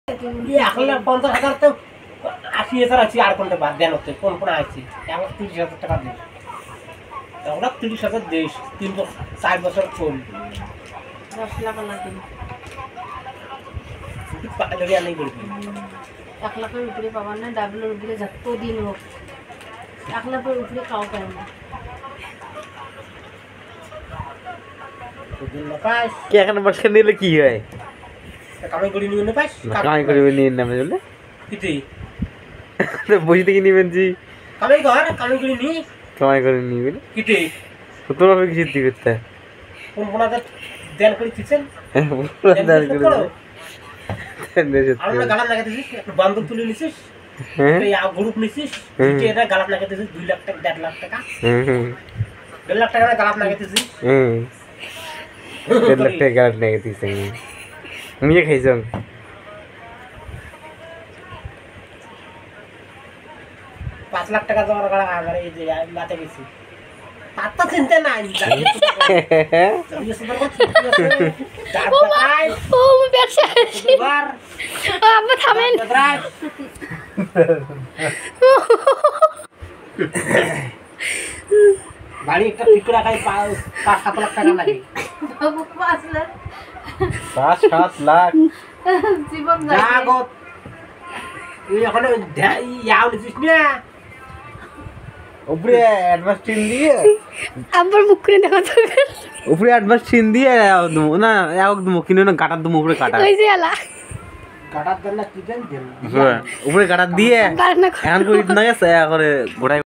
এখন 50,000 তো 80,000 আছে আর কোনটা বাদ দেন হচ্ছে কোন কোন আছে এখন 30,000 টাকা দিই আমরা 30,000 দেশ 4 বছর চল 10 লাখ লাগে পাগলি আনি করবি 1 লাখের উপরে পাবার না ডাবলের উপরে যত দিন হোক 1 লাখের উপরে কাও পায় না দিন না পাস কি এখন বসে নিলে কি হয় কামাই করি নিয়ে না পাস কামাই করে নিয়ে নামে বলে কিতে বসে থেকে নিবেন জি কামাই করি নি কামাই করে নিয়ে বলে কিতে তোমার কি সিদ্ধি করতে কোন কোনটা দেন করে দিছেন আমরা গালাম লাগাই দিছিস একটা বান্দর তুলে নিছিস এই গ্রুপ নিছিস এটা গালাম লাগাই দিছিস 2 লাখ টাকা 1.5 লাখ টাকা 1.5 লাখ টাকা গালাম লাগাই দিছিস 1.5 লাখ টাকা গালাম লাগাই দিছিস নিয়ে খাইছং 5 লাখ টাকা জমা করা আগে এই যে লাতে গেছি তার তো চিন্তা নাই ও ব্যবসা আব্বা থামেন বাড়ি একটা ঠিক করে রাখাই 5-7 লাখ টাকা লাগে বাবু 5 লাখ 5-7 লাখ জীবন জাগত এই এখন ইয়াও নিছিস না উপরে অ্যাডভান্স টিন দিয়ে আব্বার মুখ করে দেখো তো উপরে অ্যাডভান্স টিন দিয়ে না একদম কিনে না কাটার দম উপরে কাটা ওই যে আলা কাটার দেন না কি দেন উপরে কাটার দিয়ে কার না এখন করে না গেছে করে গোটাই